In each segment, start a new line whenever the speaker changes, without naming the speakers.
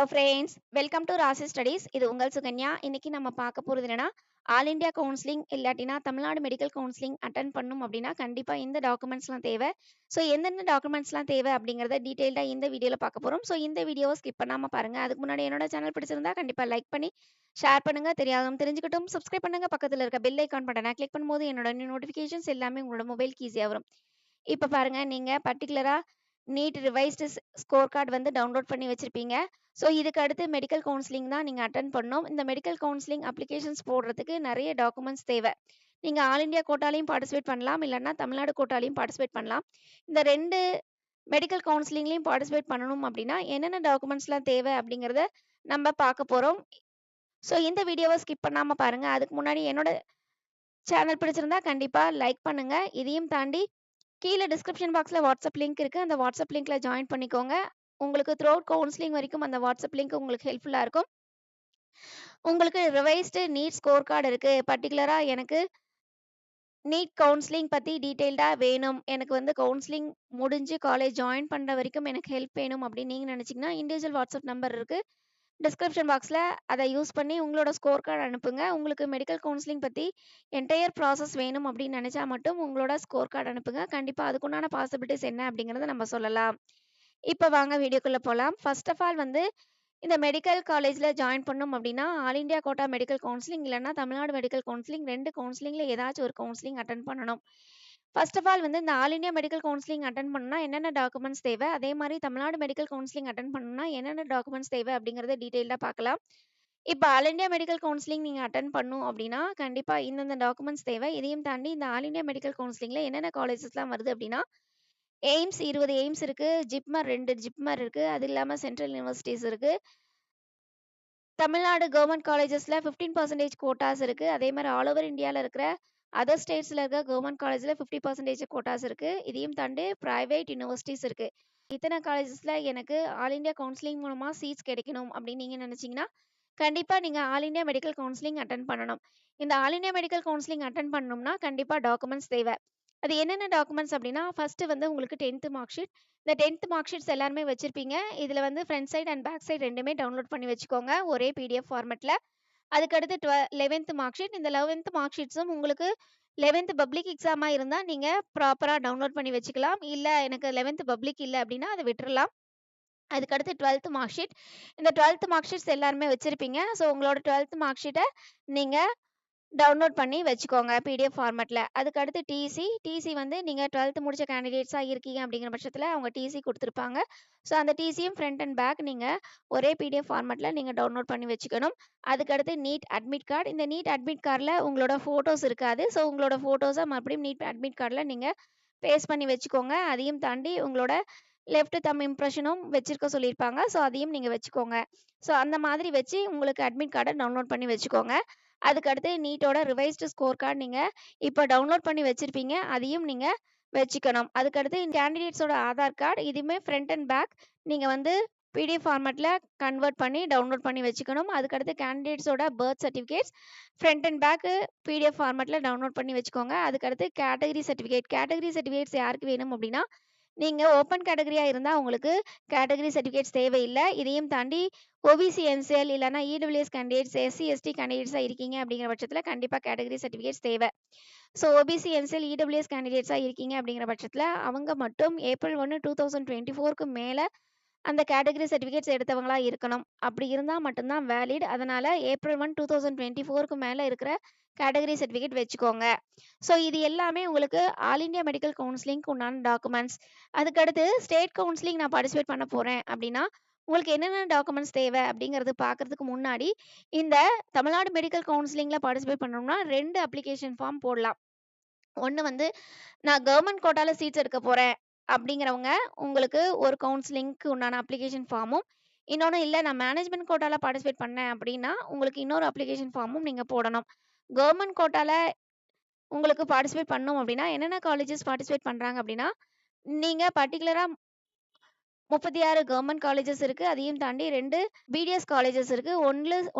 Hello friends, welcome to ராசி studies. இது உங்கள் சுகன்யா. இன்னைக்கு நம்ம பார்க்க போகிறது என்னன்னா, ஆல் இந்தியா கவுன்சிலிங் இல்லாட்டினா தமிழ்நாடு மெடிக்கல் கவுன்சிலிங் அட்டன் பண்ணணும் அப்படின்னா கண்டிப்பாக இந்த டாக்குமெண்ட்ஸ்லாம் தேவை. ஸோ எந்தெந்த டாக்குமெண்ட்ஸ்லாம் தேவை அப்படிங்கிறத டீட்டெயில்டாக இந்த வீடியோவில் பார்க்க போகிறோம். ஸோ இந்த வீடியோவை ஸ்கிப் பண்ணாமல் பாருங்கள். அதுக்கு முன்னாடி என்னோட சேனல் பிடிச்சிருந்தா கண்டிப்பாக லைக் பண்ணி ஷேர் பண்ணுங்கள். தெரியாதவங்க தெரிஞ்சுக்கிட்டும் சப்ஸ்கிரைப் பண்ணுங்கள். பக்கத்தில் இருக்க பெல் ஐக்கான் பட்டனை கிளிக் பண்ணும்போது என்னோட நோட்டிஃபிகேஷன்ஸ் எல்லாமே உங்களோட மொபைலுக்கு ஈஸியாக வரும். இப்போ பாருங்கள், நீங்கள் பர்டிகுலராக நீட் ரிவைஸ்டு ஸ்கோர் கார்டு வந்து டவுன்லோட் பண்ணி வச்சுருப்பீங்க. ஸோ இதுக்கு அடுத்து மெடிக்கல் கவுன்சிலிங் தான் நீங்கள் அட்டன் பண்ணணும். இந்த மெடிக்கல் கவுன்சிலிங் அப்ளிகேஷன்ஸ் போடுறதுக்கு நிறைய டாக்குமெண்ட்ஸ் தேவை. நீங்கள் ஆல் இந்தியா கோட்டாலையும் பார்ட்டிசிபேட் பண்ணலாம், இல்லைன்னா தமிழ்நாடு கோட்டாலையும் பார்ட்டிசிபேட் பண்ணலாம். இந்த 2 மெடிக்கல் கவுன்சிலிங்லையும் பார்ட்டிசிபேட் பண்ணணும் அப்படின்னா என்னென்ன டாக்குமெண்ட்ஸ்லாம் தேவை அப்படிங்கிறத நம்ம பார்க்க போகிறோம். ஸோ இந்த வீடியோவை ஸ்கிப் பண்ணாமல் பாருங்கள். அதுக்கு முன்னாடி என்னோட சேனல் பிடிச்சிருந்தா கண்டிப்பாக லைக் பண்ணுங்கள். இதையும் தாண்டி கீழே டிஸ்கிரிப்ஷன் பாக்ஸில் வாட்ஸ்அப் லிங்க் இருக்குது. அந்த வாட்ஸ்அப் லிங்க்கில் ஜாயின் பண்ணிக்கோங்க. உங்களுக்கு த்ரூ அவுட் கவுன்சிலிங் வரைக்கும் அந்த வாட்ஸ்அப் லிங்க் உங்களுக்கு ஹெல்ப்ஃபுல்லாக இருக்கும். உங்களுக்கு ரிவைஸ்டு நீட் ஸ்கோர் கார்டு இருக்குது. பர்டிகுலராக எனக்கு நீட் கவுன்சிலிங் பற்றி டீட்டெயில்டாக வேணும், எனக்கு வந்து கவுன்சிலிங் முடிஞ்சு காலேஜ் ஜாயின் பண்ணுற வரைக்கும் எனக்கு ஹெல்ப் வேணும் அப்படின்னு நீங்கள் நினச்சிங்கன்னா இண்டிவிஜுவல் வாட்ஸ்அப் நம்பர் இருக்குது டிஸ்கிரிப்ஷன் பாக்ஸில். அதை யூஸ் பண்ணி உங்களோட ஸ்கோர் கார்டு அனுப்புங்க. உங்களுக்கு மெடிக்கல் கவுன்சிலிங் பற்றி என்டையர் ப்ராசஸ் வேணும் அப்படின்னு நினச்சா மட்டும் உங்களோட ஸ்கோர் கார்டு அனுப்புங்க. கண்டிப்பாக அதுக்குண்டான பாசிபிலிட்டிஸ் என்ன அப்படிங்கிறத நம்ம சொல்லலாம். இப்போ வாங்க வீடியோக்குள்ளே போகலாம். ஃபர்ஸ்ட் ஆஃப் ஆல் வந்து இந்த மெடிக்கல் காலேஜில் ஜாயின் பண்ணணும் அப்படின்னா all India quota medical counselling இல்லைன்னா தமிழ்நாடு மெடிக்கல் கவுன்சிலிங் 2 கவுன்சிலிங்கில் ஏதாச்சும் ஒரு கவுன்சிலிங் அட்டன் பண்ணணும். ஃபர்ஸ்ட் ஆஃப் ஆல் வந்து இந்த all India medical counselling attend பண்ணணும்னா என்னென்ன டாக்குமெண்ட்ஸ் தேவை, அதே மாதிரி தமிழ்நாடு மெடிக்கல் கவுன்சிலிங் அட்டன் பண்ணணும்னா என்னென்ன டாக்குமெண்ட்ஸ் தேவை அப்படிங்கிறத டீட்டெயிலாக பார்க்கலாம். இப்போ ஆல் இந்தியா மெடிக்கல் கவுன்சிலிங் நீங்கள் அட்டன் பண்ணணும் அப்படின்னா கண்டிப்பாக இந்தந்த டாக்குமெண்ட்ஸ் தேவை. இதையும் தாண்டி இந்த ஆல் இந்தியா மெடிக்கல் கவுன்சிலிங்கில் என்னென்ன காலேஜஸ்லாம் வருது அப்படின்னா எய்ம்ஸ் 20 எய்ம்ஸ் இருக்குது, ஜிப்மர் 2 ஜிப்மர் இருக்குது, அது இல்லாமல் சென்ட்ரல் யூனிவர்சிட்டிஸ் இருக்குது. தமிழ்நாடு கவர்மெண்ட் காலேஜஸில் 15% கோட்டாஸ் இருக்குது. அதே மாதிரி ஆல் ஓவர் இந்தியாவில் இருக்கிற அதர் ஸ்டேட்ஸில் இருக்க கவர்மெண்ட் காலேஜில் 50% கோட்டாஸ் இருக்குது. இதையும் தாண்டி ப்ரைவேட் யூனிவர்சிட்டிஸ் இருக்குது. இத்தனை காலேஜஸில் எனக்கு ஆல் இந்தியா கவுன்சிலிங் மூலமாக சீட்ஸ் கிடைக்கணும் அப்படின்னு நீங்கள் நினச்சிங்கன்னா கண்டிப்பாக நீங்கள் all India medical counselling attend பண்ணணும். இந்த all India medical counselling attend பண்ணணும்னா கண்டிப்பாக டாக்குமெண்ட்ஸ் தேவை. அது என்னென்ன டாக்குமெண்ட்ஸ் அப்படின்னா ஃபர்ஸ்ட் வந்து உங்களுக்கு 10th மார்க் ஷீட். இந்த 10th மார்க் ஷீட்ஸ் எல்லாருமே வச்சிருப்பீங்க. இதில் வந்து front side and back side ரெண்டுமே டவுன்லோட் பண்ணி வச்சுக்கோங்க ஒரே பிடிஎஃப் ஃபார்மெட்டில். அதுக்கடுத்து 11th மார்க் ஷீட். இந்த 11th மார்க் ஷீட்ஸும் உங்களுக்கு 11th பப்ளிக் எக்ஸாமாக இருந்தால் நீங்கள் ப்ராப்பராக டவுன்லோட் பண்ணி வச்சுக்கலாம். இல்லை எனக்கு 11th பப்ளிக் இல்லை அப்படின்னா அதை விட்டுறலாம். அதுக்கடுத்து 12th மார்க் ஷீட். இந்த 12th மார்க் ஷீட்ஸ் எல்லாருமே வச்சுருப்பீங்க. ஸோ உங்களோட 12th மார்க் ஷீட்டை நீங்கள் டவுன்லோட் பண்ணி வச்சுக்கோங்க பிடிஎஃப் ஃபார்மெட்டில். அதுக்கடுத்து டிசி வந்து நீங்கள் 12th முடிச்ச கேண்டிடேட்ஸாக இருக்கீங்க அப்படிங்கிற பட்சத்தில் அவங்க டிசி கொடுத்துருப்பாங்க. ஸோ அந்த டிசியும் ஃப்ரண்ட் அண்ட் பேக் நீங்கள் ஒரே பிடிஎஃப் ஃபார்மெட்டில் நீங்கள் டவுன்லோட் பண்ணி வச்சுக்கணும். அதுக்கடுத்து நீட் அட்மிட் கார்டு. இந்த நீட் அட்மிட் கார்டில் உங்களோட ஃபோட்டோஸ் இருக்காது. ஸோ உங்களோட ஃபோட்டோஸை மறுபடியும் நீட் அட்மிட் கார்டில் நீங்கள் பேஸ்ட் பண்ணி வச்சுக்கோங்க. அதையும் தாண்டி உங்களோட லெஃப்ட் தம் இம்ப்ரெஷனும் வச்சிருக்க சொல்லியிருப்பாங்க. ஸோ அதையும் நீங்கள் வச்சுக்கோங்க. ஸோ அந்த மாதிரி வச்சு உங்களுக்கு அட்மிட் கார்டை டவுன்லோட் பண்ணி வச்சுக்கோங்க. அதுக்கடுத்து நீட்டோட ரிவைஸ்டு ஸ்கோர் கார்டு நீங்கள் இப்போ டவுன்லோட் பண்ணி வச்சுருப்பீங்க, அதையும் நீங்கள் வச்சுக்கணும். அதுக்கடுத்து கேண்டிடேட்ஸோட ஆதார் கார்டு, இதுவுமே ஃப்ரண்ட் அண்ட் பேக் நீங்கள் வந்து பிடிஎஃப் ஃபார்மெட்டில் கன்வெர்ட் பண்ணி டவுன்லோட் பண்ணி வச்சுக்கணும். அதுக்கடுத்து கேண்டிடேட்ஸோட birth certificates front and back PDF ஃபார்மெட்டில் டவுன்லோட் பண்ணி வச்சுக்கோங்க. அதுக்கடுத்து கேட்டகரி சர்டிஃபிகேட்ஸ் யாருக்கு வேணும் அப்படின்னா நீங்கள் ஓப்பன் கேட்டகரியாக இருந்தால் உங்களுக்கு கேட்டகரி சர்டிஃபிகேட்ஸ் தேவையில்லை. இதையும் தாண்டி ஓபிசி என்சிஎல் இல்லைனா இடபிள்யூஎஸ் கேண்டிடேட்ஸ், எஸ்சி எஸ்டி கேண்டிடேட்ஸாக இருக்கீங்க அப்படிங்கிற பட்சத்தில் கண்டிப்பாக கேட்டகரி சர்டிஃபிகேட்ஸ் தேவை. ஸோ ஓபிசி என்சிஎல் இடபிள்யூஎஸ் கேண்டிடேட்ஸாக இருக்கீங்க அப்படிங்கிற பட்சத்தில் அவங்க மட்டும் April 1, 2024க்கு மேலே அந்த கேட்டகரி சர்டிஃபிகேட்ஸ் எடுத்தவங்களாக இருக்கணும். அப்படி இருந்தால் மட்டும்தான் வேலிட். அதனால் April 1, 2024க்கு மேலே இருக்கிற கேட்டகரி சர்டிஃபிகேட் வச்சுக்கோங்க. ஸோ இது எல்லாமே உங்களுக்கு ஆல் இந்தியா மெடிக்கல் கவுன்சிலிங்க்கு உண்டான டாக்குமெண்ட்ஸ். அதுக்கடுத்து ஸ்டேட் கவுன்சிலிங் நான் பார்ட்டிசிபேட் பண்ண போகிறேன் அப்படின்னா உங்களுக்கு என்னென்ன டாக்குமெண்ட்ஸ் தேவை அப்படிங்கிறது பார்க்குறதுக்கு முன்னாடி இந்த தமிழ்நாடு மெடிக்கல் கவுன்சிலிங்கில் பார்ட்டிசிபேட் பண்ணணும்னா 2 அப்ளிகேஷன் ஃபார்ம் போடலாம். ஒன்று வந்து நான் கவர்மெண்ட் கோட்டாவில் சீட்ஸ் எடுக்க போகிறேன் அப்படிங்கிறவங்க உங்களுக்கு ஒரு கவுன்சிலிங்க்கு உண்டான அப்ளிகேஷன் ஃபார்மும், இன்னொன்று இல்லை நான் மேனேஜ்மெண்ட் கோட்டாவில் பார்ட்டிசிபேட் பண்ணேன் அப்படின்னா உங்களுக்கு இன்னொரு அப்ளிகேஷன் ஃபார்மும் நீங்கள் போடணும். கவர்மெண்ட் கோட்டாவில் உங்களுக்கு பார்ட்டிசிபேட் பண்ணணும் அப்படின்னா என்னென்ன காலேஜஸ் பார்ட்டிசிபேட் பண்ணுறாங்க அப்படின்னா நீங்கள் பர்டிகுலராக 36 கவர்மெண்ட் காலேஜஸ் இருக்குது. அதையும் தாண்டி 2 பிடிஎஸ் காலேஜஸ் இருக்குது.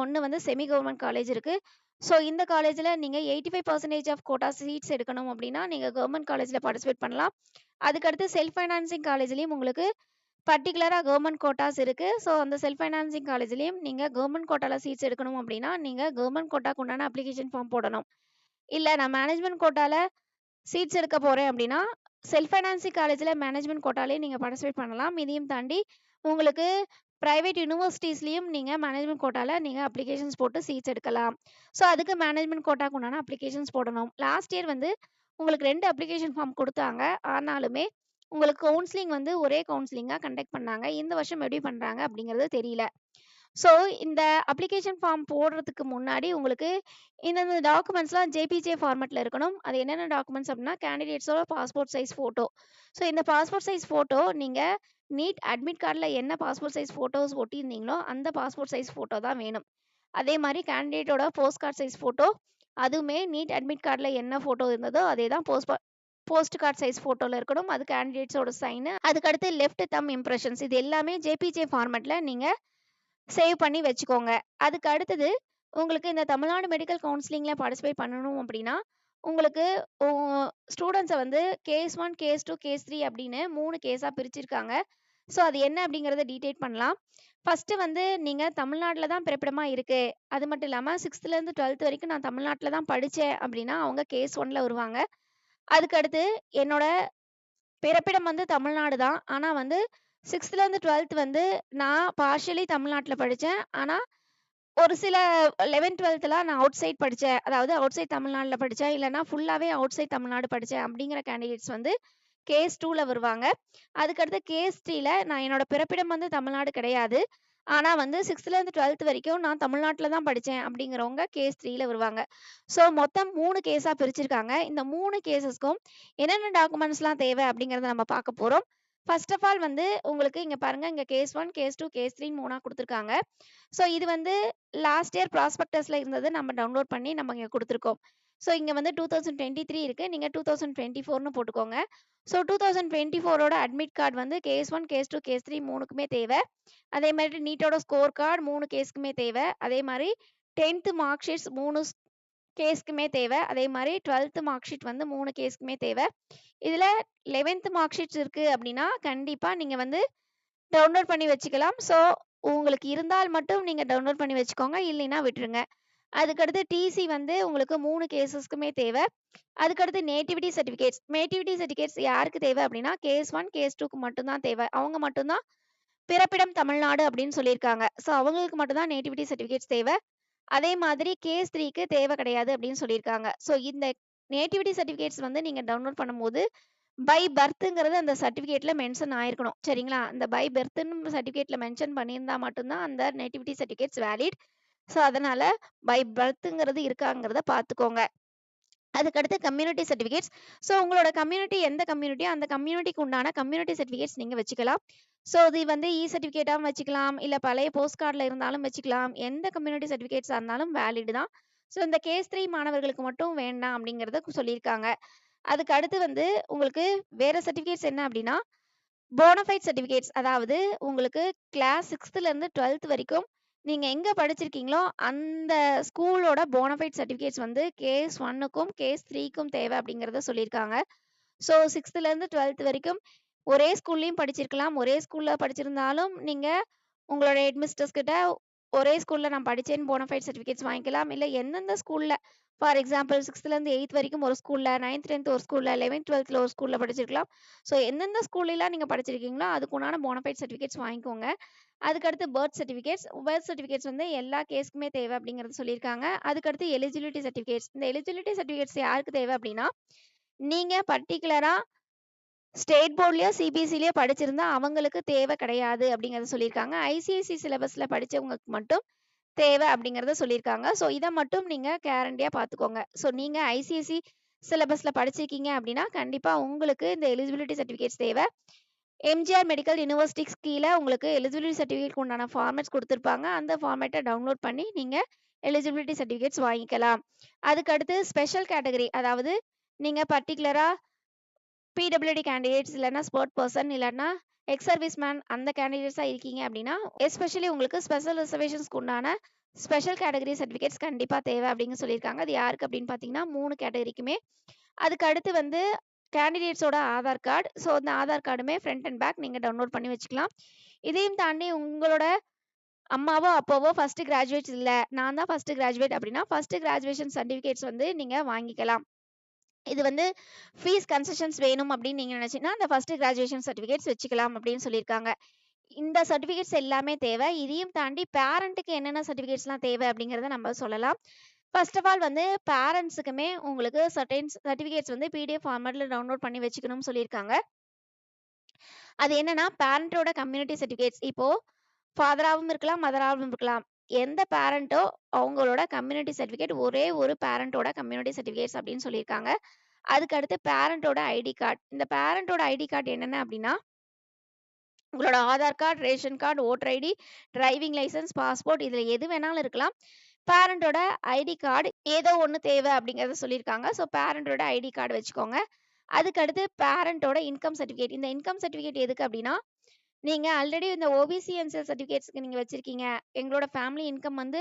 ஒன்று வந்து செமி கவர்மெண்ட் காலேஜ் இருக்குது. ஸோ இந்த காலேஜில் நீங்கள் 85% ஆஃப் கோட்டா சீட்ஸ் எடுக்கணும் அப்படின்னா நீங்கள் கவர்மெண்ட் காலேஜில் பார்ட்டிசிபேட் பண்ணலாம். அதுக்கடுத்து செல்ஃப் ஃபைனான்சிங் காலேஜ்லேயும் உங்களுக்கு பர்ட்டிகுலரா கவர்மெண்ட் கோட்டாஸ் இருக்கு. ஸோ, அந்த செல்ஃப் ஃபைனான்சிங் காலேஜ்லயும் நீங்க கவர்மெண்ட் கோட்டால சீட்ஸ் எடுக்கணும் அப்டின்னா, நீங்க கவர்மெண்ட் கோட்டாக்கு உண்டான அப்ளிகேஷன் ஃபார்ம் போடணும். இல்ல நான் மேனேஜ்மென்ட் கோட்டால சீட்ஸ் எடுக்க போறேன் அப்டின்னா, செல்ஃப் ஃபைனான்சிங் காலேஜ்ல மேனேஜ்மென்ட் கோட்டாலயே நீங்க பார்ட்டிசிபேட் பண்ணலாம். இதையும் தாண்டி உங்களுக்கு பிரைவேட் யுனிவர்சிட்டீஸ்லயும் நீங்க மேனேஜ்மென்ட் கோட்டால நீங்க அப்ளிகேஷன்ஸ் போட்டு சீட்ஸ் எடுக்கலாம். ஸோ, அதுக்கு மேனேஜ்மென்ட் கோட்டாக்கு உண்டான அப்ளிகேஷன்ஸ் போடணும். லாஸ்ட் இயர் வந்து உங்களுக்கு 2 அப்ளிகேஷன் ஃபார்ம் குடுத்தாங்க. ஆனாலுமே உங்களுக்கு கவுன்சிலிங் வந்து ஒரே கவுன்சிலிங்கா கண்டக்ட் பண்ணாங்க. இந்த வருஷம் எப்படி பண்றாங்க அப்படிங்கிறது தெரியல. ஸோ, இந்த அப்ளிகேஷன் ஃபார்ம் போடுறதுக்கு முன்னாடி உங்களுக்கு இந்தந்த டாக்குமெண்ட்ஸ்லாம் ஜேபிஜே ஃபார்மேட்ல இருக்கணும். அது என்னென்ன டாக்குமெண்ட்ஸ் அப்படின்னா, கேண்டிடேட்ஸோட பாஸ்போர்ட் சைஸ் ஃபோட்டோ. ஸோ, இந்த பாஸ்போர்ட் சைஸ் ஃபோட்டோ நீங்க நீட் அட்மிட் கார்ட்ல என்ன பாஸ்போர்ட் சைஸ் ஃபோட்டோஸ் ஒட்டியிருந்தீங்களோ, அந்த பாஸ்போர்ட் சைஸ் ஃபோட்டோ தான் வேணும். அதே மாரி கேண்டிடேட்டோட போஸ்ட் கார்ட் சைஸ் ஃபோட்டோ, அதுவுமே நீட் அட்மிட் கார்ட்ல என்ன ஃபோட்டோ இருந்ததோ, அதே தான் போஸ்ட் கார்ட் சைஸ் ஃபோட்டோல இருக்கணும். அது கேண்டிடேட்ஸோட சைனு. அதுக்கடுத்து லெஃப்ட் தம்ப் இம்ப்ரஷன்ஸ் இது எல்லாமே ஜேபிஜே ஃபார்மேட்ல நீங்க சேவ் பண்ணி வச்சுக்கோங்க. அதுக்கு அடுத்தது உங்களுக்கு இந்த தமிழ்நாடு மெடிக்கல் கவுன்சிலிங்ல பார்ட்டிசிபேட் பண்ணணும் அப்படின்னா, உங்களுக்கு உ ஸ்டூடண்ட்ஸ வந்து கேஸ் 1, கேஸ் 2, கேஸ் 3 அப்படின்னு 3 கேஸா பிரிச்சிருக்காங்க. ஸோ, அது என்ன அப்படிங்கிறத டீடைல் பண்ணலாம். ஃபர்ஸ்ட்டு வந்து நீங்க தமிழ்நாட்ல தான் பிறப்பிடமா இருக்கு. அது மட்டும் இல்லாம 6த்லேருந்து 12th வரைக்கும் நான் தமிழ்நாட்ல தான் படிச்சேன் அப்படின்னா, அவங்க கேஸ் 1ல வருவாங்க. அதுக்கு அடுத்து என்னோட பிறப்பிடம் வந்து தமிழ்நாடு தான். ஆனா வந்து 6த்லேருந்து 12th வந்து நான் பார்ஷியலி தமிழ்நாட்ல படிச்சேன். ஆனா ஒரு சில 11, 12த்லாம் நான் அவுட் சைட் படிச்சேன். அதாவது அவுட் சைட் தமிழ்நாடுல படிச்சேன். இல்லன்னா ஃபுல்லாவே அவுட் சைட் தமிழ்நாடு படிச்சேன் அப்படிங்கிற கேண்டிடேட்ஸ் வந்து கேஸ் 2ல வருவாங்க. அதுக்கடுத்து கேஸ் 3ல நான் என்னோட பிறப்பிடம் வந்து தமிழ்நாடு கிடையாது. ஆனா வந்து 6த்லேருந்து 12th வரைக்கும் நான் தமிழ்நாட்ல தான் படிச்சேன் அப்படிங்கிறவங்க கேஸ் 3ல வருவாங்க. ஸோ மொத்தம் 3 கேஸா பிரிச்சிருக்காங்க. இந்த 3 கேஸஸ்க்கும் என்னென்ன டாக்குமெண்ட்ஸ்லாம் தேவை அப்படிங்கிறத நம்ம பார்க்க போறோம். ஃபர்ஸ்ட் ஆஃப் ஆல் வந்து உங்களுக்கு இங்க பாருங்க, இங்க கேஸ் 1, கேஸ் 2, கேஸ் 3ன்னு 3ஆ குடுத்துருக்காங்க. ஸோ இது வந்து லாஸ்ட் இயர் ப்ராஸ்பெக்டஸ்ல இருந்தது நம்ம டவுன்லோட் பண்ணி நம்ம இங்க குடுத்துருக்கோம். ஸோ இங்க வந்து 2023 இருக்கு. நீங்க 2024ன்னு போட்டுக்கோங்க. ஸோ 2024ஓட அட்மிட் கார்டு வந்து கேஸ் 1, கேஸ் 2, கேஸ் 3 3க்குமே தேவை. அதே மாதிரி நீட்டோட ஸ்கோர் கார்டு 3 கேஸ்க்குமே தேவை. அதே மாரி 10th மார்க் ஷீட்ஸ் 3 கேஸ்க்குமே தேவை. அதே மாரி 12th மார்க் ஷீட் வந்து 3 கேஸ்க்குமே தேவை. இதுல 11th மார்க் ஷீட்ஸ் இருக்கு அப்படின்னா, கண்டிப்பா நீங்க வந்து டவுன்லோட் பண்ணி வச்சுக்கலாம். ஸோ உங்களுக்கு இருந்தால் மட்டும் நீங்க டவுன்லோட் பண்ணி வச்சுக்கோங்க. இல்லைன்னா விட்டுருங்க. அதுக்கடுத்து டிசி வந்து உங்களுக்கு 3 கேஸஸ்க்குமே தேவை. அதுக்கடுத்து நேட்டிவிட்டி சர்டிஃபிகேட்ஸ். நேட்டிவிட்டி சர்டிஃபிகேட்ஸ் யாருக்கு தேவை அப்படின்னா, கேஸ் 1, கேஸ் 2க்கு மட்டும் தான் தேவை. அவங்க மட்டும் தான் பிறப்பிடம் தமிழ்நாடு அப்படின்னு சொல்லியிருக்காங்க. ஸோ அவங்களுக்கு மட்டும் தான் நேட்டிவிட்டி சர்டிஃபிகேட்ஸ் தேவை. அதே மாதிரி கேஸ் 3க்கு தேவை கிடையாது அப்படின்னு சொல்லியிருக்காங்க. ஸோ இந்த நேட்டிவிட்டி சர்டிஃபிகேட்ஸ் வந்து நீங்க டவுன்லோட் பண்ணும்போது, பை பர்த்ங்கிறது அந்த சர்டிஃபிகேட்ல மென்ஷன் ஆயிருக்கணும். சரிங்களா? அந்த பை பர்த்ன்னு சர்டிஃபிகேட்ல மென்ஷன் பண்ணியிருந்தா மட்டும் தான் அந்த நேட்டிவிட்டி சர்டிஃபிகேட்ஸ் வேலிட். ஸோ அதனால பை பர்த்ங்கிறது இருக்காங்கிறத பார்த்துக்கோங்க. அதுக்கடுத்து கம்யூனிட்டி சர்டிஃபிகேட்ஸ். ஸோ உங்களோட கம்யூனிட்டி எந்த கம்யூனிட்டியோ அந்த கம்யூனிட்டிக்கு உண்டான கம்யூனிட்டி சர்டிஃபிகேட்ஸ் நீங்க வச்சுக்கலாம். ஸோ இது வந்து சர்டிஃபிகேட்டாவும் வச்சுக்கலாம். இல்ல பழைய போஸ்ட் கார்ட்ல இருந்தாலும் வச்சுக்கலாம். எந்த கம்யூனிட்டி சர்டிஃபிகேட்ஸா இருந்தாலும் வேலிட் தான். ஸோ இந்த கேஸ் 3 மாணவர்களுக்கு மட்டும் வேண்டாம் அப்படிங்கிறத சொல்லியிருக்காங்க. அதுக்கு அடுத்து வந்து உங்களுக்கு வேற சர்டிஃபிகேட்ஸ் என்ன அப்படின்னா, போனஃபைட் சர்டிஃபிகேட்ஸ். அதாவது உங்களுக்கு கிளாஸ் 6த்லேருந்து 12th வரைக்கும் நீங்க எங்க படிச்சிருக்கீங்களோ, அந்த ஸ்கூலோட போனஃபைட் சர்டிஃபிகேட்ஸ் வந்து கேஸ் 1க்கும், கேஸ் 3க்கும் தேவை அப்படிங்கிறத சொல்லியிருக்காங்க. ஸோ 6த்லேருந்து 12th வரைக்கும் ஒரே ஸ்கூல்லயும் படிச்சிருக்கலாம். ஒரே ஸ்கூல்ல படிச்சிருந்தாலும் நீங்க உங்களோட ஹெட்மிஸ்டர்ஸ் கிட்ட ஒரே ஸ்கூல்ல நான் படிச்சேன்னு போனஃபைட் சர்டிஃபிகேட்ஸ் வாங்கிக்கலாம். இல்ல எந்தெந்த ஸ்கூல்ல ஃபார் எக்ஸாம்பிள் 6த்லேருந்து 8th வரைக்கும் ஒரு ஸ்கூல்ல, 9th, 10th ஒரு ஸ்கூல்ல, 11th, 12த்ல ஒரு ஸ்கூல்ல படிச்சிருக்கலாம். ஸோ எந்தெந்த ஸ்கூல்லலாம் நீங்க படிச்சிருக்கீங்களோ, அதுக்கு உண்டான போனஃபைட் சர்டிஃபிகேட்ஸ் வாங்கிக்கோங்க. அதுக்கடுத்து பர்த் சர்டிஃபிகேட்ஸ். பர்த் சர்டிஃபிகேட்ஸ் வந்து எல்லா கேஸ்க்குமே தேவை அப்படிங்கிறது சொல்லியிருக்காங்க. அதுக்கடுத்து எலிஜிபிலிட்டி சர்டிஃபிகேட்ஸ். இந்த எலிஜிபிலிட்டி சர்டிஃபிகேட்ஸ் யாருக்கு தேவை அப்படின்னா, நீங்க பர்ட்டிகுலரா ஸ்டேட் போர்ட்லயோ, சிபிஎஸ்இலயோ படிச்சிருந்தா அவங்களுக்கு தேவை கிடையாது அப்படிங்கிறத சொல்லியிருக்காங்க. ஐசிஐசி சிலபஸ்ல படிச்சவங்களுக்கு மட்டும் தேவை அப்படிங்கிறத சொல்லியிருக்காங்க. ஸோ இத மட்டும் நீங்க கேரண்டியா பார்த்துக்கோங்க. ஸோ நீங்க ஐசிஐசி சிலபஸ்ல படிச்சிருக்கீங்க அப்படின்னா, கண்டிப்பா உங்களுக்கு இந்த எலிஜிபிலிட்டி சர்டிஃபிகேட்ஸ் தேவை. எம்ஜிஆர் மெடிக்கல் யூனிவர்சிட்டிக்கு கீழ உங்களுக்கு எலிஜிபிலிட்டி சர்டிஃபிகேட்க்கு உண்டான ஃபார்மேட்ஸ் குடுத்திருப்பாங்க. அந்த ஃபார்மேட்ட டவுன்லோட் பண்ணி நீங்க எலிஜிபிலிட்டி சர்டிஃபிகேட்ஸ் வாங்கிக்கலாம். அதுக்கு அடுத்து ஸ்பெஷல் கேட்டகரி. அதாவது நீங்க பர்ட்டிகுலரா பிடபிள்யூடி கேண்டிடேட்ஸ் இல்லன்னா ஸ்போர்ட் பெர்சன் இல்லன்னா எக்ஸ் சர்வீஸ் மேன் அந்த கேண்டிடேட்ஸா இருக்கீங்க அப்படின்னா, எஸ்பெஷலி உங்களுக்கு ஸ்பெஷல் ரிசர்வேஷன்ஸ்க்கு உண்டான ஸ்பெஷல் கேட்டகரி சர்டிஃபிகேட்ஸ் கண்டிப்பா தேவை அப்படின்னு சொல்லியிருக்காங்க. அது யாருக்கு அப்படின்னு பார்த்தீங்கன்னா 3 கேட்டகரிக்குமே. அதுக்கு அடுத்து வந்து கேண்டிடேட்ஸோட ஆதார் கார்டு. ஸோ அந்த ஆதார் கார்டுமே ஃப்ரண்ட் அண்ட் பேக் நீங்க டவுன்லோட் பண்ணி வச்சுக்கலாம். இதையும் தாண்டி உங்களோட அம்மாவோ, அப்பாவோ ஃபர்ஸ்ட் கிராஜுவேட்ஸ் இல்ல, நான் தான் ஃபர்ஸ்ட் கிராஜுவேட் அப்படின்னா, ஃபர்ஸ்ட் கிராஜுவேஷன் சர்டிஃபிகேட்ஸ் வந்து நீங்க வாங்கிக்கலாம். இது வந்து ஃபீஸ் கன்செஷன்ஸ் வேணும் அப்படின்னு நீங்க நினைச்சீங்கன்னா, அந்த ஃபர்ஸ்ட் கிராஜுவேஷன் சர்டிஃபிகேட்ஸ் வச்சுக்கலாம் அப்படின்னு சொல்லியிருக்காங்க. இந்த சர்டிஃபிகேட்ஸ் எல்லாமே தேவை. இதையும் தாண்டி பேரண்ட்டுக்கு என்னென்ன சர்டிஃபிகேட்ஸ்லாம் தேவை அப்படிங்கிறத நம்ம சொல்லலாம். ஃபர்ஸ்ட் ஆஃப் ஆல் வந்து பேரண்ட்ஸுக்குமே உங்களுக்கு சர்டைன் சர்டிஃபிகேட்ஸ் வந்து பிடிஎஃப் ஃபார்மேட்ல டவுன்லோட் பண்ணி வச்சுக்கணும்னு சொல்லியிருக்காங்க. அது என்னன்னா, பேரண்ட்டோட கம்யூனிட்டி சர்டிஃபிகேட்ஸ். இப்போ ஃபாதராவும் இருக்கலாம், மதராவும் இருக்கலாம். எந்த பேரண்ட்டோ அவங்களோட கம்யூனிட்டி சர்டிஃபிகேட் ஒரே ஒரு பேரண்ட்டோட கம்யூனிட்டி சர்டிஃபிகேட்ஸ் அப்படின்னு சொல்லியிருக்காங்க. அதுக்கு அடுத்து பேரண்ட்டோட ஐடி கார்டு. இந்த பேரண்ட்டோட ஐடி கார்டு என்னென்ன அப்படின்னா, உங்களோட Aadhaar card, ration card, voter ID, driving licence, passport இதுல எது வேணாலும் இருக்கலாம். பேரண்ட்டோட ஐடி கார்டு ஏதோ ஒண்ணு தேவை அப்படிங்கிறத சொல்லியிருக்காங்க. ஸோ பேரண்ட்டோட ஐடி கார்டு வச்சுக்கோங்க. அதுக்கு அடுத்து பேரண்ட்டோட இன்கம் சர்டிஃபிகேட். இந்த இன்கம் சர்டிஃபிகேட் எதுக்கு அப்படின்னா, நீங்க ஆல்ரெடி இந்த ஓபிசி, என்சிஎல் சர்டிஃபிகேட்ஸ்க்கு நீங்க வச்சிருக்கீங்க. எங்களோட ஃபேமிலி இன்கம் வந்து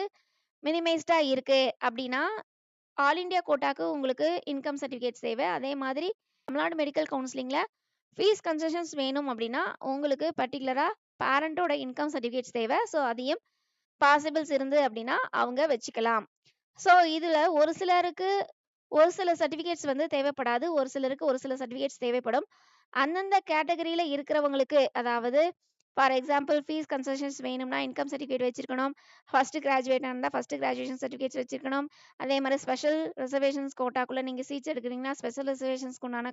மினிமைஸ்டா இருக்கு அப்படின்னா, ஆல் இந்தியா கோட்டாக்கு உங்களுக்கு இன்கம் சர்டிஃபிகேட்ஸ் தேவை. அதே மாதிரி தமிழ்நாடு மெடிக்கல் கவுன்சிலிங்ல ஃபீஸ் கன்செஷன்ஸ் வேணும் அப்படின்னா, உங்களுக்கு பர்ட்டிகுலரா பேரண்ட்டோட இன்கம் சர்டிஃபிகேட்ஸ் தேவை. ஸோ அதையும் பாசிபிள்ஸ் இருந்து அப்படின்னா அவங்க வச்சுக்கலாம். ஸோ இதுல ஒரு சிலருக்கு ஒரு சில சர்டிஃபிகேட்ஸ் வந்து தேவைப்படாது. ஒரு சிலருக்கு ஒரு சில சர்டிஃபிகேட்ஸ் தேவைப்படும். அந்தந்த கேட்டகரியில இருக்கிறவங்களுக்கு, அதாவது ஃபார் எக்ஸாம்பிள் ஃபீஸ் கன்செஷன்ஸ் வேணும்னா இன்கம் சர்டிஃபிகேட் வச்சிருக்கணும். ஃபர்ஸ்ட் கிராஜுவேட்டா இருந்தா ஃபர்ஸ்ட் கிராஜுவேஷன் சர்டிஃபிகேட்ஸ் வச்சிருக்கணும். அதே மாதிரி ஸ்பெஷல் ரிசர்வேஷன்ஸ் கோட்டாக்குள்ள நீங்க சீட்ஸ் எடுக்கிறீங்கன்னா ஸ்பெஷல் ரிசர்வேஷன்ஸ்க்கு உண்டான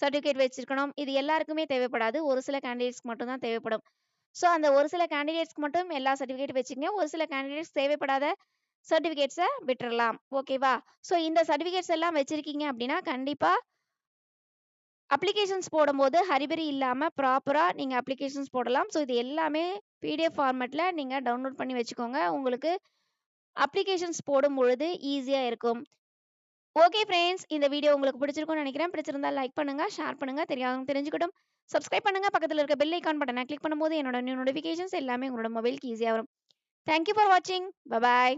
சர்டிஃபிகேட் வச்சிருக்கணும். இது எல்லாருக்குமே தேவைப்படாது. ஒரு சில கேண்டிடேட்ஸ்க்கு மட்டும் தான் தேவைப்படும். ஸோ அந்த ஒரு சில கேண்டிடேட்ஸ்க்கு மட்டும் எல்லா சர்டிஃபிகேட் வச்சுக்கங்க. ஒரு சில கேண்டிடேட்ஸ் தேவைப்படாத சர்டிஃபிகேட்ஸை விட்டுறலாம். ஓகேவா? ஸோ இந்த சர்டிஃபிகேட்ஸ் எல்லாம் வச்சிருக்கீங்க அப்படின்னா, கண்டிப்பா அப்ளிகேஷன்ஸ் போடும்போது ஹரிபரி இல்லாம ப்ராப்பரா நீங்க அப்ளிகேஷன்ஸ் போடலாம். ஸோ இது எல்லாமே பிடிஎஃப் ஃபார்மேட்ல நீங்க டவுன்லோட் பண்ணி வச்சுக்கோங்க. உங்களுக்கு அப்ளிகேஷன்ஸ் போடும்பொழுது ஈஸியா இருக்கும். ஓகே ஃப்ரெண்ட்ஸ், இந்த வீடியோ உங்களுக்கு பிடிச்சிருக்கும்னு நினைக்கிறேன். பிடிச்சிருந்தா லைக் பண்ணுங்க, ஷேர் பண்ணுங்க, தெரியாதவங்க தெரிஞ்சுக்கட்டும். சப்ஸ்கிரைப் பண்ணுங்க. பக்கத்துல இருக்க பெல் ஐகான் பட்டனை கிளிக் பண்ணும்போது என்னோட நியூ நோட்டிஃபிகேஷன்ஸ் எல்லாமே உங்களோட மொபைலுக்கு ஈஸியா வரும். தேங்க் யூ ஃபார் வாட்சிங். Bye bye.